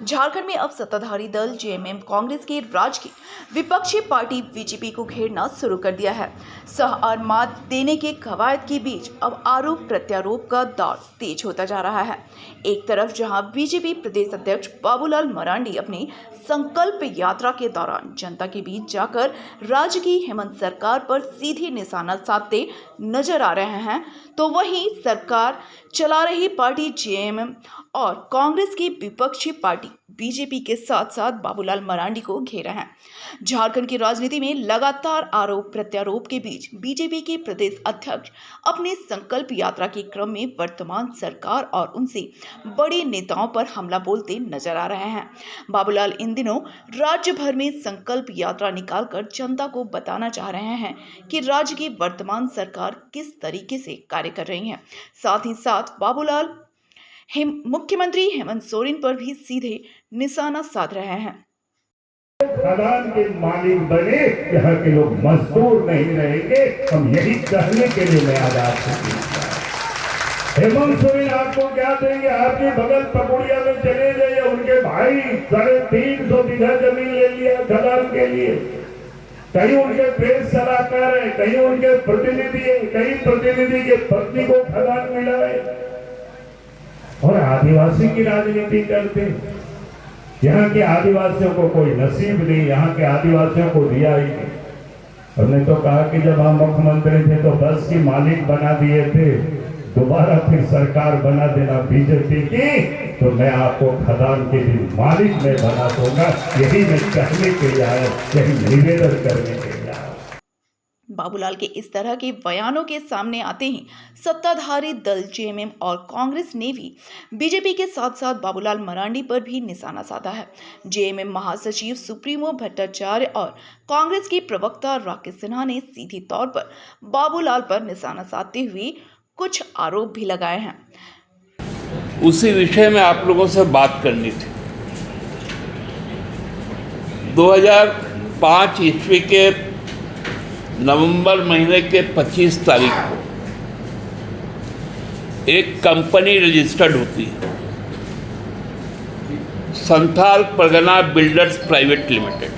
झारखंड में अब सत्ताधारी दल जेएमएम कांग्रेस के राज की विपक्षी पार्टी बीजेपी को घेरना शुरू कर दिया है। सह और मात देने के कवायद के बीच अब आरोप प्रत्यारोप का दौर तेज होता जा रहा है। एक तरफ जहां बीजेपी प्रदेश अध्यक्ष बाबूलाल मरांडी अपनी संकल्प यात्रा के दौरान जनता के बीच जाकर राज्य की हेमंत सरकार पर सीधे निशाना साधते नजर आ रहे हैं, तो वहीं सरकार चला रही पार्टी जेएमएम और कांग्रेस की विपक्षी पार्टी बीजेपी के साथ साथ बाबूलाल मरांडी को घेरा है। झारखंड की राजनीति में लगातार आरोप प्रत्यारोप के बीच बीजेपी के प्रदेश अध्यक्ष अपने संकल्प यात्रा के क्रम में वर्तमान सरकार और उनसे बड़े नेताओं पर हमला बोलते नजर आ रहे हैं। बाबूलाल इन दिनों राज्य भर में संकल्प यात्रा निकालकर जनता को बताना चाह रहे हैं कि राज्य की वर्तमान सरकार किस तरीके से कार्य कर रही है। साथ ही साथ बाबूलाल मुख्यमंत्री हेमंत सोरेन पर भी सीधे निशाना साध रहे हैं। खदान के मालिक बने, यहाँ के लोग मजदूर नहीं रहेंगे, हम यही कहने के लिए मैं आज आपसे हेमंत सोरेन आपको क्या देंगे? आपके बगल पकुड़िया में चले जाइए, उनके भाई 350 बीघा जमीन ले लिया खदान के लिए। कहीं उनके प्रेस सलाहकार है, कहीं उनके प्रतिनिधि है, कहीं प्रतिनिधि के पत्नी को खदान मिला है और आदिवासी की राजनीति करते हैं। यहाँ के आदिवासियों को कोई नसीब नहीं, यहाँ के आदिवासियों को दिया ही नहीं। हमने तो कहा कि जब हम मुख्यमंत्री थे तो बस की मालिक बना दिए थे, दोबारा फिर सरकार बना देना बीजेपी की तो मैं आपको खदान के भी मालिक में बना दूंगा। यही मैं कहने के लिए आया, यही निवेदन करने के लिए आया। बाबूलाल के इस तरह के बयानों के सामने आते ही सत्ताधारी दल जेएमएम और कांग्रेस ने भी बीजेपी के साथ साथ बाबूलाल मरांडी पर भी निशाना साधा है। जेएमएम महासचिव सुप्रीमो भट्टाचार्य और कांग्रेस की प्रवक्ता राकेश सिन्हा ने सीधे तौर पर बाबूलाल पर निशाना साधते हुए कुछ आरोप भी लगाए हैं। उसी विषय में आप लोगों से बात करनी थी। 2005 ईस्वी के नवंबर महीने के 25 तारीख को एक कंपनी रजिस्टर्ड होती है, Santhal Pargana builders private limited.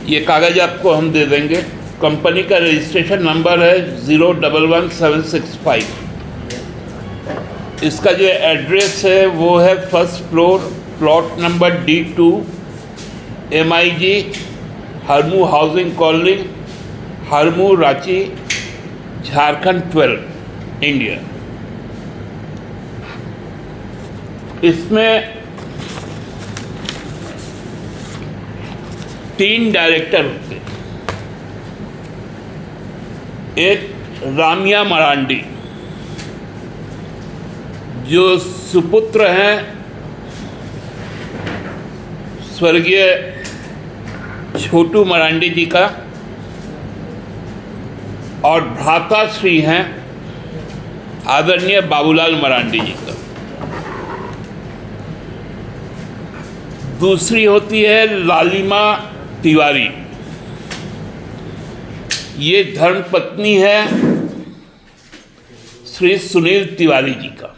ये कागज आपको हम दे देंगे। कंपनी का रजिस्ट्रेशन नंबर है 011765। इसका जो एड्रेस है वो है first floor, plot number D2, MIG Harmu housing colony, Harmu, Ranchi, Jharkhand 12, India. इसमें 3 डायरेक्टर होते हैं। एक रामिया मरांडी जो सुपुत्र हैं स्वर्गीय छोटू मरांडी जी का और भ्राताश्री हैं आदरणीय बाबूलाल मरांडी जी का। दूसरी होती है लालिमा तिवारी, ये धर्मपत्नी है श्री सुनील तिवारी जी का।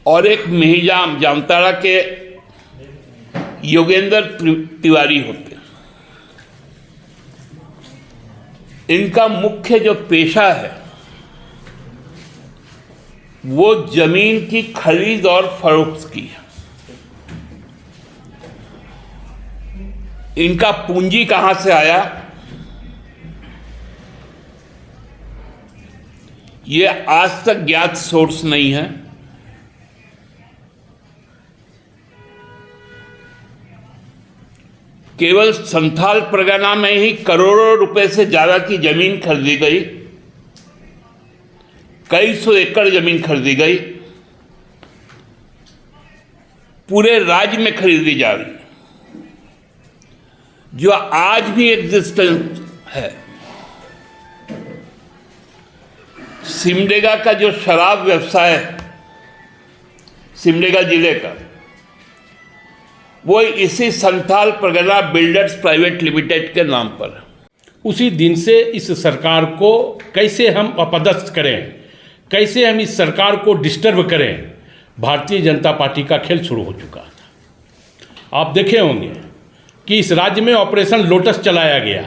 और एक मेहिजाम जामताड़ा के योगेंद्र तिवारी होते हैं। इनका मुख्य जो पेशा है वो जमीन की खरीद और फरोख्त की है। इनका पूंजी कहां से आया, ये आज तक ज्ञात सोर्स नहीं है। केवल संथाल परगना में ही करोड़ों रुपए से ज्यादा की जमीन खरीदी गई, कई सौ एकड़ जमीन खरीदी गई, पूरे राज्य में खरीदी जा रही, जो आज भी एग्जिस्टेंस है। सिमडेगा का जो शराब व्यवसाय है, सिमडेगा जिले का, वो इसी Santhal Pargana builders private limited के नाम पर है। उसी दिन से इस सरकार को कैसे हम अपदस्थ करें, कैसे हम इस सरकार को डिस्टर्ब करें, भारतीय जनता पार्टी का खेल शुरू हो चुका था। आप देखे होंगे कि इस राज्य में ऑपरेशन लोटस चलाया गया।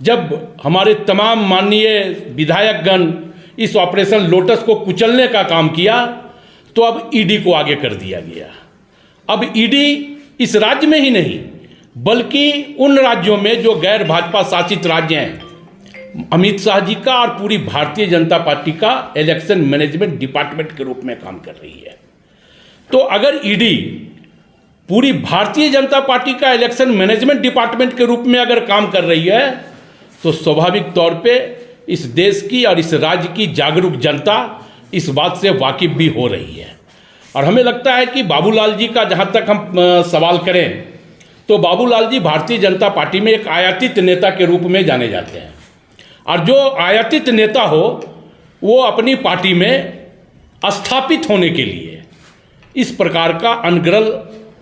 जब हमारे तमाम माननीय विधायकगण इस ऑपरेशन लोटस को कुचलने का काम किया तो अब ईडी को आगे कर दिया गया। अब ईडी इस राज्य में ही नहीं बल्कि उन राज्यों में जो गैर भाजपा शासित राज्य हैं, अमित शाह जी का और पूरी भारतीय जनता पार्टी का इलेक्शन मैनेजमेंट डिपार्टमेंट के रूप में काम कर रही है। तो अगर ईडी पूरी भारतीय जनता पार्टी का इलेक्शन मैनेजमेंट डिपार्टमेंट के रूप में अगर काम कर रही है तो स्वाभाविक तौर पे इस देश की और इस राज्य की जागरूक जनता इस बात से वाकिफ भी हो रही है। और हमें लगता है कि बाबूलाल जी का जहाँ तक हम सवाल करें तो बाबूलाल जी भारतीय जनता पार्टी में एक आयातित नेता के रूप में जाने जाते हैं, और जो आयातित नेता हो वो अपनी पार्टी में स्थापित होने के लिए इस प्रकार का अनगढ़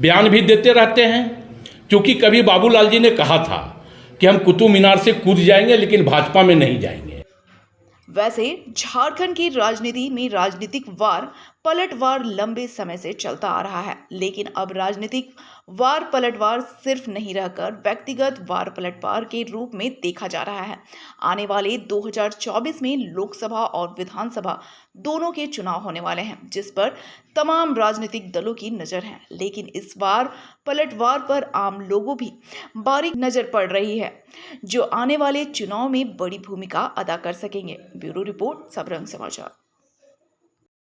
बयान भी देते रहते हैं। क्योंकि कभी बाबूलाल जी ने कहा था कि हम कुतुब मीनार से कूद जाएंगे लेकिन भाजपा में नहीं जाएंगे। वैसे झारखंड की राजनीति में राजनीतिक वार पलटवार लंबे समय से चलता आ रहा है, लेकिन अब राजनीतिक वार पलटवार सिर्फ नहीं रहकर व्यक्तिगत वार पलटवार के रूप में देखा जा रहा है। आने वाले 2024 में लोकसभा और विधानसभा दोनों के चुनाव होने वाले हैं, जिस पर तमाम राजनीतिक दलों की नज़र है। लेकिन इस बार पलटवार पर आम लोगों भी बारीक नज़र पड़ रही है, जो आने वाले चुनाव में बड़ी भूमिका अदा कर सकेंगे। ब्यूरो रिपोर्ट, सबरंग समाचार।